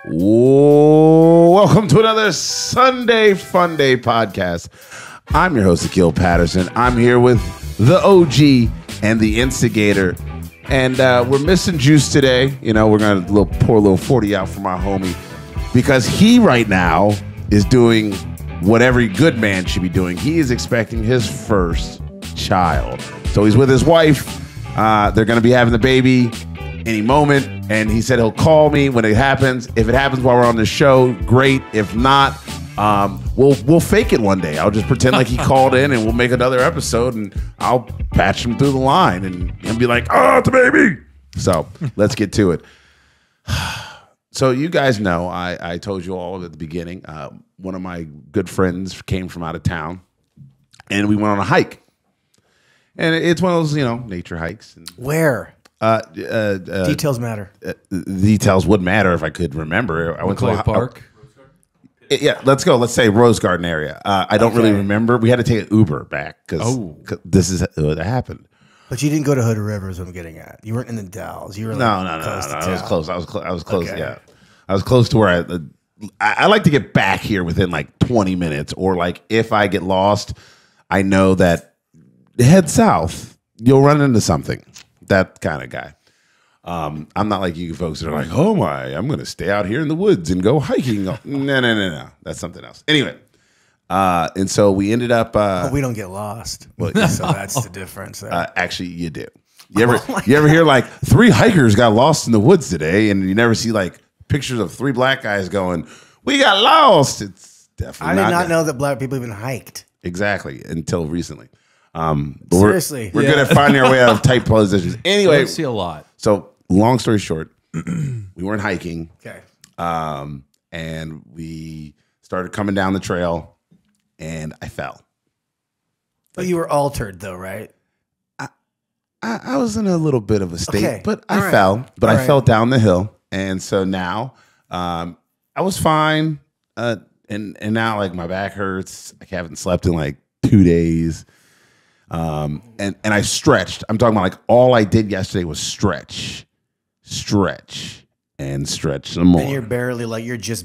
Welcome to another Sunday Fun Day podcast. I'm your host, Akil Patterson. I'm here with the OG and the instigator. And we're missing Juice today. You know, we're going to pour a little 40 out for my homie because he right now is doing what every good man should be doing. He is expecting his first child. So he's with his wife. They're going to be having the baby any moment, and he said he'll call me when it happens. If it happens while we're on the show, great. If not, we'll fake it one day. I'll just pretend like he called in, and we'll make another episode, and I'll patch him through the line and be like, "Oh, it's a baby." So let's get to it. So you guys know, I told you all at the beginning. One of my good friends came from out of town, and we went on a hike. And it's one of those, nature hikes. Where? Details matter. Details would matter if I could remember. I went to a Park. Yeah, let's go. Let's say Rose Garden area. I don't really remember. We had to take an Uber back because this is what happened. But you didn't go to Hood River is what I'm getting at. You weren't in the Dells. You were No. I was close. I was close. Okay. Yeah, I was close to where I like to get back here within like 20 minutes, or like if I get lost, I know that head south, you'll run into something. That kind of guy. I'm not like you folks that are like, oh my, I'm going to stay out here in the woods and go hiking. No. That's something else. Anyway, and so we ended up. We don't get lost. Well, so that's the difference. Actually, you do. You ever hear like 3 hikers got lost in the woods today, and you never see like pictures of 3 black guys going, we got lost. It's definitely. I did not know that black people even hiked. Exactly, until recently. Seriously, we're good at finding our way out of tight positions. Anyway, I see a lot. So long story short, we weren't hiking. Okay. And we started coming down the trail, and I fell. But you were altered, though, right? I was in a little bit of a state, okay. but I fell. But I fell down the hill, and so now I was fine. And now like my back hurts. I haven't slept in like 2 days. And I stretched. I'm talking about like all I did yesterday was stretch some more. And you're barely like you're just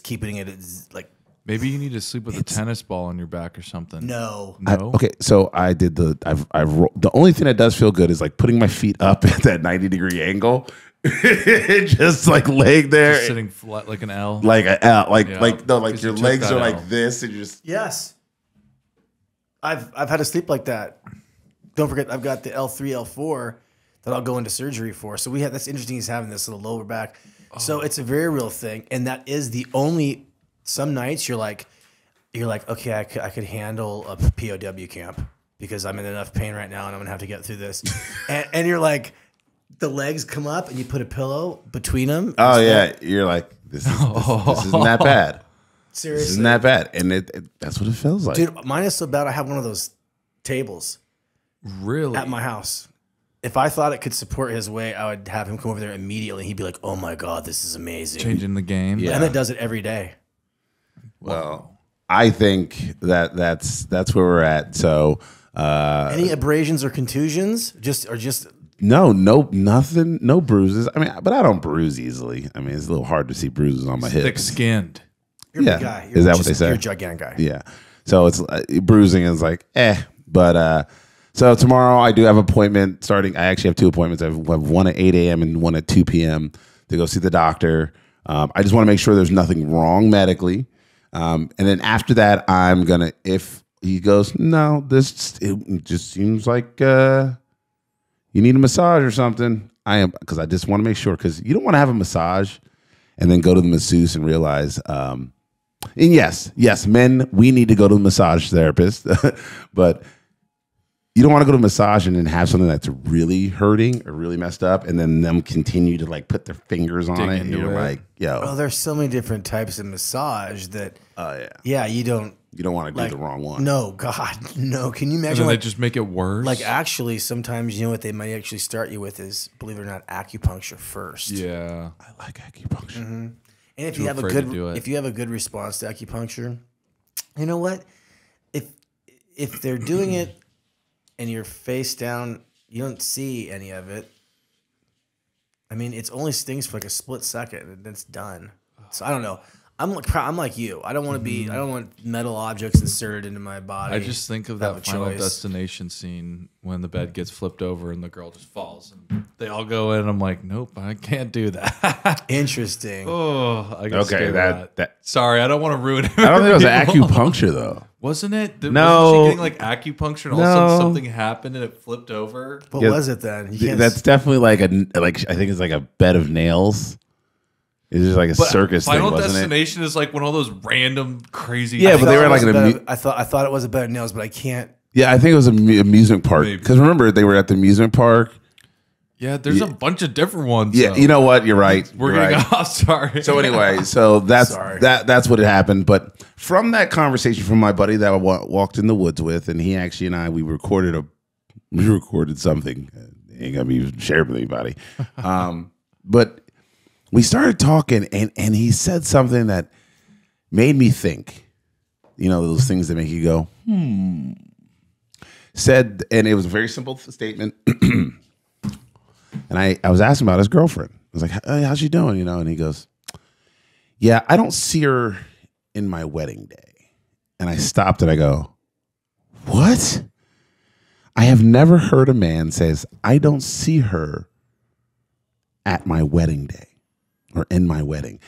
keeping it like. Maybe you need to sleep with a tennis ball on your back or something. No. Okay, so I did the only thing that does feel good is like putting my feet up at that 90-degree angle, just like laying there, Just sitting flat like an L, like an L, Because your you legs took are that like L. this, and you're just Yes. I've had to sleep like that. Don't forget, I've got the L3, L4 that I'll go into surgery for. So that's interesting. He's having this little lower back. So it's a very real thing, and that is the only. Some nights you're like, okay, I could handle a POW camp because I'm in enough pain right now, and I'm gonna have to get through this. and you're like, the legs come up, and you put a pillow between them. oh yeah, you're like this isn't that bad. Seriously, This isn't that bad, and that's what it feels like. dude. Mine is so bad. I have one of those tables really at my house. If I thought it could support his weight, I would have him come over there immediately. He'd be like, "Oh my god, this is amazing!" changing the game. Yeah. And it does it every day. Well, I think that's where we're at. So, Any abrasions or contusions? Just no, nothing, no bruises. I mean, but I don't bruise easily. I mean, it's a little hard to see bruises on my hips. Thick-skinned. You're a big guy. Is that what they say? You're a gigantic guy. Yeah. So it's bruising is like but so tomorrow I do have an appointment starting. I actually have 2 appointments. I have one at 8 a.m. and one at 2 p.m. to go see the doctor. I just want to make sure there's nothing wrong medically. And then after that, I'm gonna. If he goes, no, it just seems like you need a massage or something. Because I just want to make sure, because you don't want to have a massage and then go to the masseuse and realize. And yes, men, we need to go to the massage therapist, but you don't want to go to a massage and then have something that's really hurting or really messed up, and then them continue to like put their fingers on it, and you're like, yo. Well, there's so many different types of massage that. Yeah, you don't want to do the wrong one. No, God, no. Can you And imagine? then they just make it worse. Like actually, sometimes you know what they might actually start you with is, believe it or not, acupuncture first. yeah. I like acupuncture. Mm-hmm. And if Too you have afraid to do it. if you have a good response to acupuncture, you know what? If they're doing it and you're face down, you don't see any of it. I mean, it only stings for like a split second, and it's done. So I don't know. I'm like you. I don't want to be. I don't want metal objects inserted into my body. I just think of that Final Destination scene when the bed gets flipped over and the girl just falls, and they all go in. I'm like, nope, I can't do that. Interesting. Oh, I got scared of that. Sorry, I don't want to ruin it. I don't think it was acupuncture though. Wasn't it? No. Wasn't she getting like acupuncture and all of a sudden something happened and it flipped over? What was it then? That's definitely like I think it's like a bed of nails. It's just like a circus thing, Final wasn't Destination is like one of those random crazy. Yeah, but they were like I thought it was a bed of nails, but I can't. Yeah, I think it was an amusement park. Because remember, they were at the amusement park. Yeah, there's a bunch of different ones. Yeah, you know what? You're right. We're getting off. Sorry. So anyway, that's what had happened. But from that conversation from my buddy that I walked in the woods with, and he actually and I we recorded something. It ain't gonna be shared with anybody. But we started talking, and he said something that made me think. You know, those things that make you go, Said, and it was a very simple statement. And I was asking about his girlfriend. I was like, hey, how's she doing? You know, and he goes, yeah, I don't see her in my wedding day. And I stopped and I go, what? I have never heard a man says, I don't see her at my wedding day or in my wedding.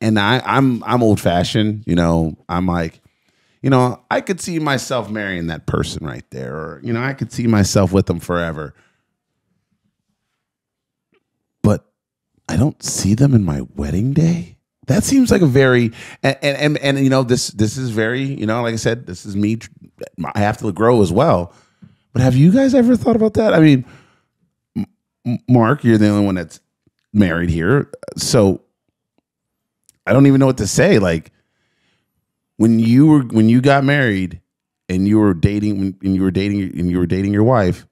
And I'm old fashioned, you know, I'm like, you know, I could see myself marrying that person right there. Or, you know, I could see myself with them forever. But I don't see them in my wedding day. That seems like a very and you know this is very, you know, like I said, this is me. I have to grow as well. But have you guys ever thought about that? I mean, Mark, you're the only one that's married here, so I don't even know what to say. Like when you got married and you were dating your wife,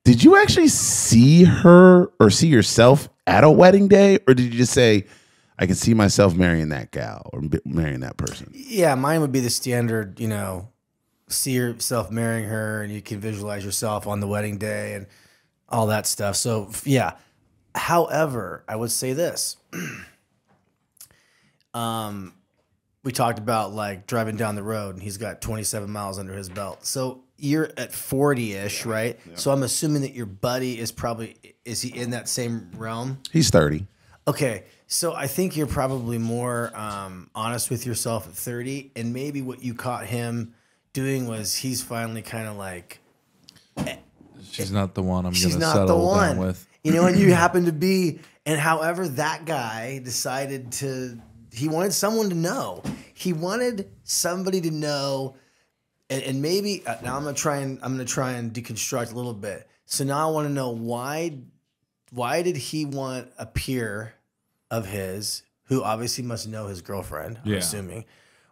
did you actually see her or see yourself at a wedding day, or did you just say, I can see myself marrying that gal or marrying that person? Yeah, mine would be the standard, you know, see yourself marrying her and you can visualize yourself on the wedding day and all that stuff. So, yeah. However, I would say this. We talked about like driving down the road and he's got 27 miles under his belt. So you're at 40-ish, right? Yeah. So I'm assuming that your buddy is he in that same realm? He's 30. Okay. So I think you're probably more honest with yourself at 30. And maybe what you caught him doing was he's finally kind of like, she's not the one I'm going to settle down with. You know, and you happen to be, and however that guy decided he wanted someone to know. He wanted somebody to know, and maybe now I'm gonna try and deconstruct a little bit. So now I want to know why did he want a peer of his who obviously must know his girlfriend? I'm assuming.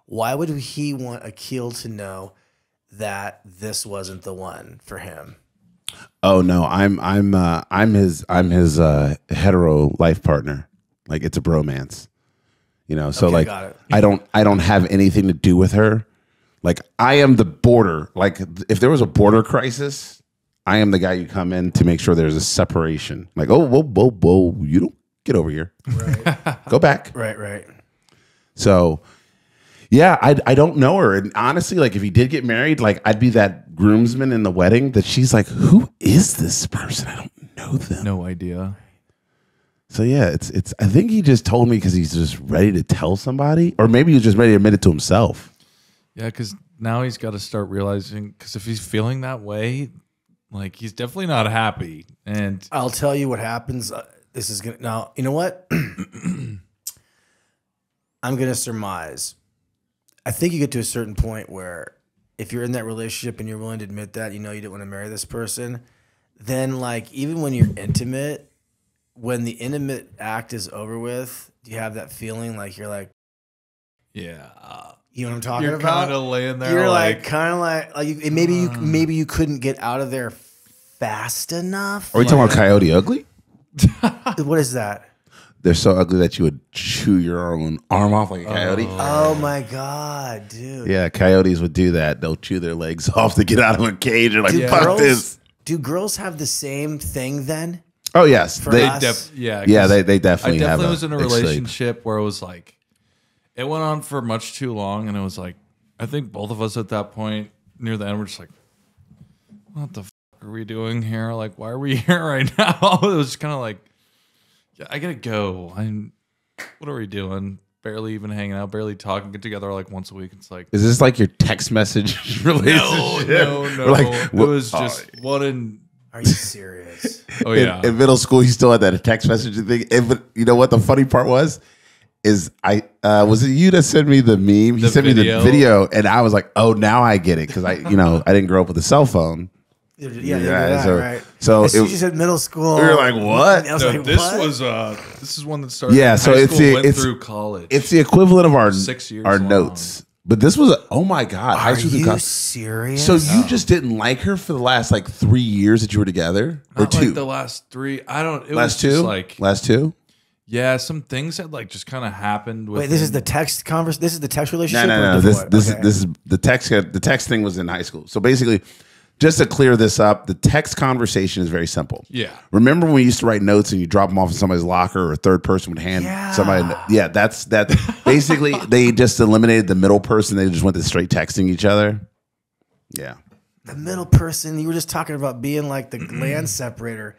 Why would he want Akil to know that this wasn't the one for him? Oh no, I'm his hetero life partner. Like it's a bromance. You know, so okay, like I don't have anything to do with her. Like I am the border. Like if there was a border crisis, I am the guy you come in to make sure there's a separation. Like, oh, whoa, you don't get over here. Right. Go back. Right. So yeah, I don't know her. And honestly, like if he did get married, like I'd be that groomsman in the wedding that she's like, who is this person? I don't know them. No idea. So yeah, it's I think he just told me because he's just ready to tell somebody, or maybe he's just ready to admit it to himself. Yeah, because now he's got to start realizing, because if he's feeling that way, like he's definitely not happy. And I'll tell you what happens. This is gonna now. You know what? I'm gonna surmise. I think you get to a certain point where if you're in that relationship and you're willing to admit that, you know you didn't want to marry this person, then like even when you're intimate, when the intimate act is over with, do you have that feeling like you're like, yeah, you know what I'm talking about? You're kind of laying there. You're like kind of like maybe you couldn't get out of there fast enough. Are we talking about Coyote Ugly? What is that? They're so ugly that you would chew your own arm off like a coyote. Oh my God, dude. Yeah, coyotes would do that. They'll chew their legs off to get out of a cage. They're like, fuck this. Do girls have the same thing then? Oh yes, For they us. Yeah, they definitely. I have definitely was in a escape. relationship where it was like, it went on for much too long, and it was like, I think both of us at that point near the end were just like, what the are we doing here? Like, why are we here right now? It was kind of like, yeah, I gotta go. What are we doing? Barely even hanging out, barely talking, get together like once a week. It's like, Is this like your text message relationship? no. Like, It was just one in. Are you serious? Oh yeah. In middle school, you still had that text messaging thing. But you know what the funny part was? Is was it you that sent me the meme? He sent me the video, and I was like, oh, now I get it because I didn't grow up with a cell phone. Right. So as soon as you said middle school, we were like, what? I was No, like, this what? was this is one that started. Yeah, in so high it's school, the- went it's- through college. It's the equivalent of our 6 years our long. notes. But this was oh my god, high Are school through you college. serious? So you just didn't like her for the last like 3 years that you were together, or Not two? like the last three. I don't. It last was two, just like last two. yeah, some things had like just kind of happened. Wait, this is the text This is the text relationship. No. or This okay. is the text. The text thing was in high school. So basically, just to clear this up, the text conversation is very simple. Yeah. Remember when we used to write notes and you drop them off in somebody's locker, or a third person would hand Yeah. somebody? Yeah, that's that. Basically, they just eliminated the middle person. They just went to straight texting each other. Yeah. the middle person. You were just talking about being like the land separator.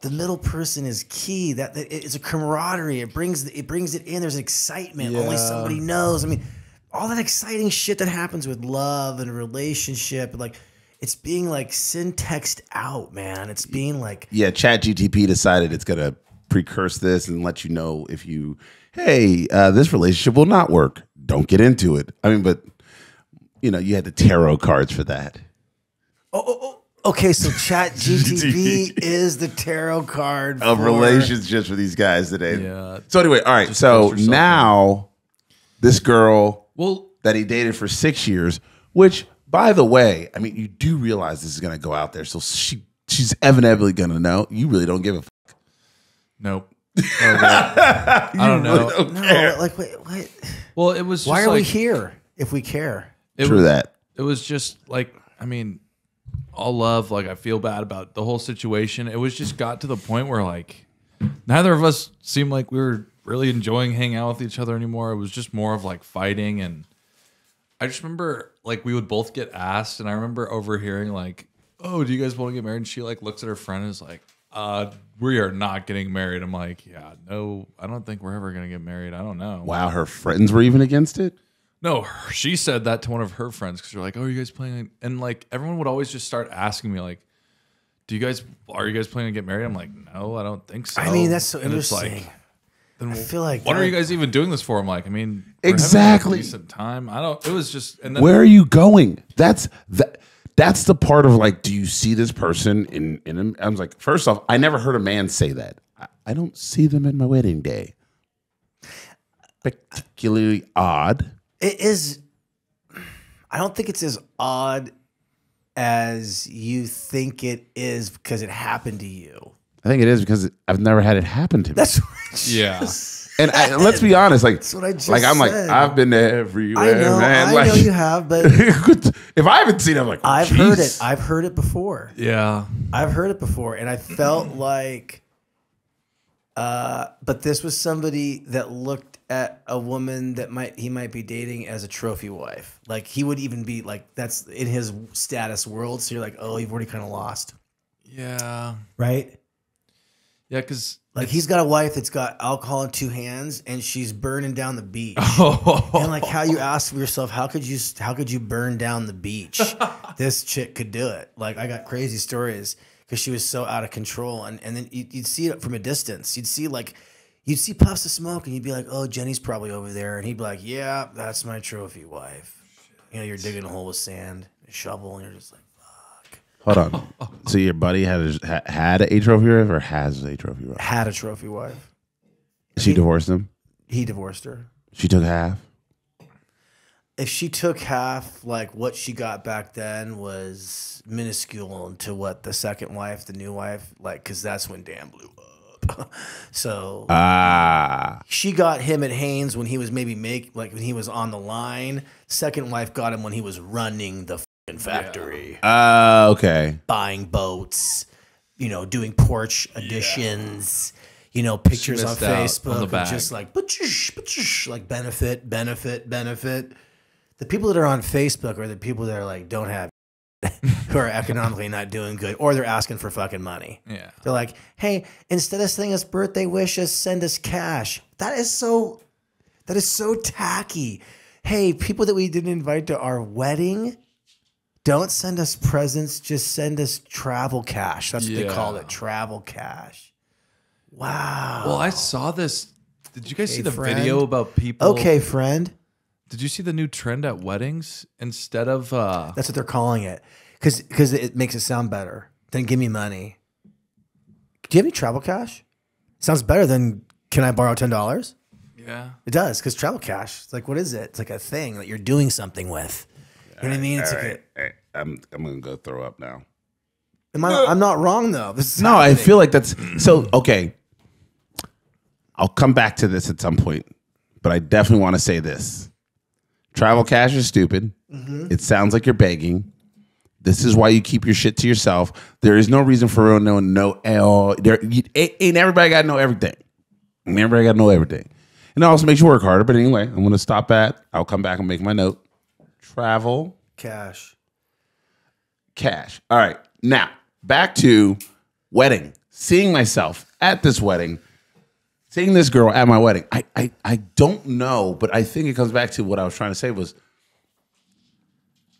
The middle person is key. That it's a camaraderie. It brings it in. There's excitement. Only somebody knows. I mean, all that exciting shit that happens with love and a relationship, like it's being like syntexed out, man. It's being like ChatGTP decided it's gonna precurse this and let you know if you, hey, this relationship will not work. Don't get into it. I mean, but you had the tarot cards for that. okay, so ChatGTP is the tarot card Of for relationships for these guys today. Yeah. So anyway, all right. Just So post yourself now this girl Well, that he dated for 6 years, which by the way, I mean, you do realize this is going to go out there. So she's evidently going to know. You really don't give a fuck. nope. I don't know. Really don't No, care. like wait, what? Well, it was. Just Why are we like, here if we care? True that. It was just like, I mean, all love. Like, I feel bad about the whole situation. It was just got to the point where like neither of us seemed like we were really enjoying hanging out with each other anymore. It was just more of like fighting. And I just remember like we would both get asked, and I remember overhearing like, "Oh, do you guys want to get married?" And she like looks at her friend and is like, we are not getting married." I'm like, yeah, no, I don't think we're ever gonna get married. I don't know. Wow, her friends were even against it? No, she said that to one of her friends because they're like, "Oh, are you guys planning?" And like everyone would always just start asking me like, are you guys planning to get married?" I'm like, "No, I don't think so." I mean, that's so And it's interesting. then I feel like what are that- you guys even doing this for? I'm like, I mean, we're having Exactly. a decent time. I don't. It was just. And then Where are you going? That's the part of like, do you see this person in I was like, first off, I never heard a man say that. I don't see them in my wedding day. Particularly odd. It is. I don't think it's as odd as you think it is because it happened to you. I think it is because I've never had it happen to me. That's what I Yeah. just And let's be honest, like, That's what I just like I'm like, said. I've been there everywhere, I know, man. I Like, know you have, but if I haven't seen it, I'm like, I've geez. heard it. I've heard it before. yeah, I've heard it before, and I felt like, but this was somebody that looked at a woman that he might be dating as a trophy wife. Like he would even be like, that's in his status world. So you're like, oh, you've already kind of lost, yeah, right? yeah. Because Like he's got a wife that's got alcohol in two hands, and she's burning down the beach. And like how you ask yourself, how could you burn down the beach? This chick could do it. Like I got crazy stories because she was so out of control, and then you'd see it from a distance. You'd see puffs of smoke, and you'd be like, oh, Jenny's probably over there, and he'd be like, yeah, that's my trophy wife. You're digging a hole with sand, a shovel, and you're just like, Hold on. So your buddy had a trophy wife or has a trophy wife? had a trophy wife. She divorced him. He divorced her. She took half. If she took half, like what she got back then was minuscule to what the second wife, the new wife, like, because that's when Dan blew up. So she got him at Haynes when he was maybe when he was on the line. Second wife got him when he was running the fucking factory, Okay. buying boats, doing porch additions, pictures on missed out on Facebook, the of bag. just like benefit. The people that are on Facebook are the people that are like don't have who are economically not doing good, or they're asking for fucking money. Yeah. They're like, hey, instead of sending us birthday wishes, send us cash. That is so tacky. Hey, people that we didn't invite to our wedding, don't send us presents, just send us travel cash. That's what they call it, travel cash. Wow. Well, I saw this. Did you guys see the friend. video about people? Okay, friend. Did you see the new trend at weddings? Instead of That's what they're calling it. Because it makes it sound better. Then give me money. Do you have any travel cash? Sounds better than can I borrow $10? yeah. It does, because travel cash, it's like, what is it? It's like a thing that you're doing something with. You know what I mean? It's All like right. I'm gonna go throw up now. I'm not wrong, though. This is No, I happening. feel like that's so okay. I'll come back to this at some point, but I definitely want to say this. Travel cash is stupid. It sounds like you're begging. This is why you keep your shit to yourself. There is no reason for everyone to know. Ain't everybody got to know everything. Ain't everybody got to know everything. And it also makes you work harder. But anyway, I'm going to stop at. I'll come back and make my note. Travel cash. All right. Now, back to wedding. Seeing myself at this wedding. Seeing this girl at my wedding. I don't know, but I think it comes back to what I was trying to say was,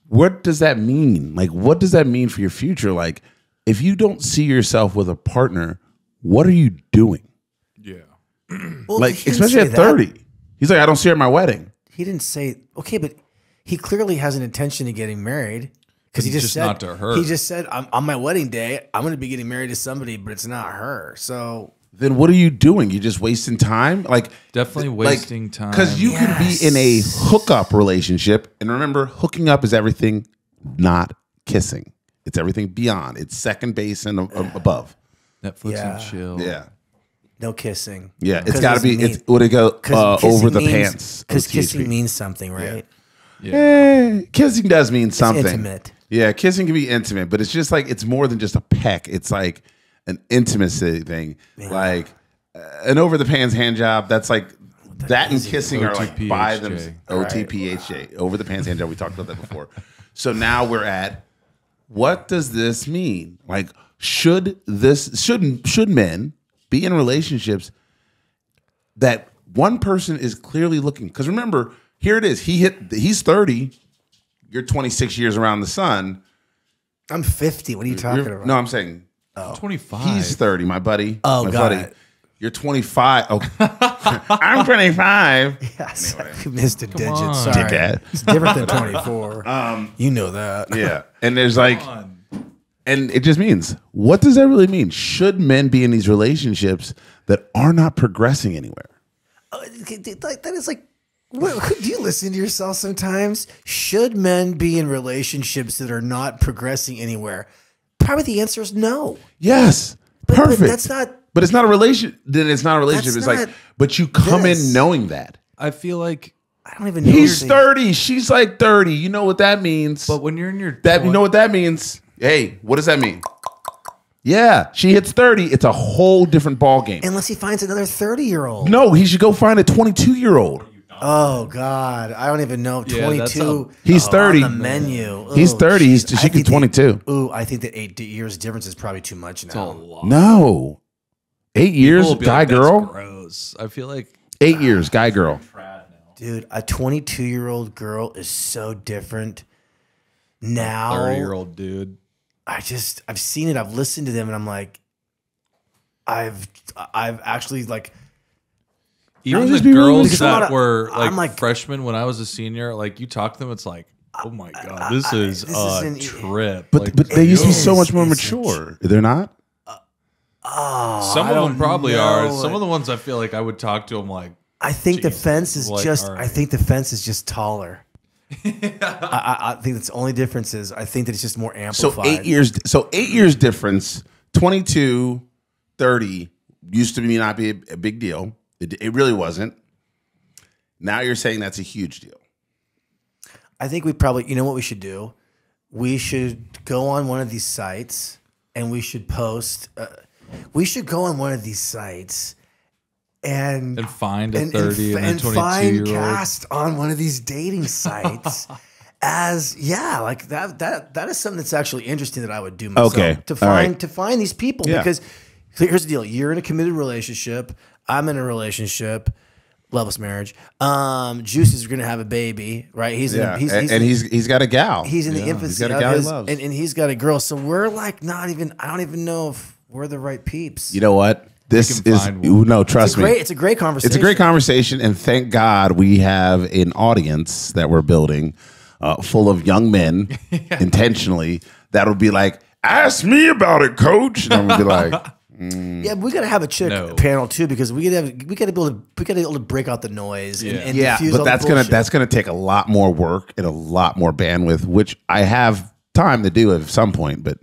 what does that mean? Like, what does that mean for your future? Like, if you don't see yourself with a partner, what are you doing? Yeah. Well, Like, he didn't especially say at that. 30. He's like, I don't see her at my wedding. He didn't say, okay, but he clearly has an intention of getting married. Because he It's just just said, not to her. He just said, on my wedding day, I'm going to be getting married to somebody, but it's not her. So Then what are you doing? You're just wasting time? Like, Definitely wasting time. Because you can be in a hookup relationship. And remember, hooking up is everything not kissing. It's everything beyond. It's second base and above. Netflix Yeah. and chill. Yeah. no kissing. Yeah. It's 'Cause got to be, mean- it's, would it go 'cause kissing over the means- pants? Because OTHP. kissing means something, right? Kissing does mean something. intimate. Yeah, kissing can be intimate, but it's just like, it's more than just a peck. It's like an intimacy thing. Like an over the pants hand job. That's like, that and kissing are like by them. OTPHJ. Over the pants hand job. We talked about that before. So now we're at, what does this mean? Like, should men be in relationships that one person is clearly looking? Because remember, here it is. He's 30. You're 26 years around the sun. I'm 50. What are you talking about? No, I'm saying 25. he's 30, my buddy. Oh, my got buddy. it. You're 25. Oh, I'm 25. Yes, we missed a digit. on. Sorry. Dickhead. It's different than 24. You know that. Yeah. And there's like, and it just means, what does that really mean? Should men be in these relationships that are not progressing anywhere? That is like, do you listen to yourself sometimes? Should men be in relationships that are not progressing anywhere? Probably the answer is no. Yes. But Perfect. that's not. But it's not a relation. Then it's not a relationship. That's It's like, not but you come this. in knowing that. I feel like, I don't even know. He's if 30. She's like 30. You know what that means. but when you're in your You know what that means? Hey, what does that mean? Yeah, she hits 30. It's a whole different ball game. Unless he finds another 30-year-old. No, he should go find a 22-year-old. Oh God, I don't even know. Yeah, that's 22. He's 30. On the menu. He's Ooh, 30. jeez. She I can think 22. Ooh, I think that 8 years difference is probably too much a now. lot. No. 8 years, People will be guy, like, "That's girl. gross." I feel like 8 years, guy, girl. Dude, a 22-year-old girl is so different now. 30-year-old dude. I've seen it. I've listened to them, and I'm like, I've actually like. Even I'll the just be real girls with you. that were I'm like like- freshmen when I was a senior, like you talk to them, it's like, oh my god, this is this a isn't- trip. But Like, but they used to be so is. much more It's a mature. They're not? Oh, some I of them don't probably know. are. Some of the ones I feel like I would talk to them like, I think the Jesus, fence is like, just. all right. I think the fence is just taller. I think that's the only difference is I think that it's just more So amplified. 8 years. So 8 years difference. 22, 30 used to be not be a big deal. It really wasn't. Now you're saying that's a huge deal. I think we probably. You know what we should do? We should go on one of these sites and we should post. We should go on one of these sites and find a 30 and a 22-year-old. Find cast on one of these dating sites. Like that is something that's actually interesting that I would do myself. Okay. To find these people because here's the deal. You're in a committed relationship. I'm in a relationship. Loveless marriage. Juice is going to have a baby, right? He's got a gal. He's in the infancy. He's got a gal he loves. And he's got a girl. So we're like I don't even know if we're the right peeps. You know what? This is trust me. It's a great conversation. It's a great conversation, and thank God we have an audience that we're building full of young men intentionally that'll be like, ask me about it, coach. And I'm gonna be like, yeah, we got to have a chick panel too because we got to be able to break out the noise. And diffuse but that's gonna take a lot more work and a lot more bandwidth, which I have time to do at some point. But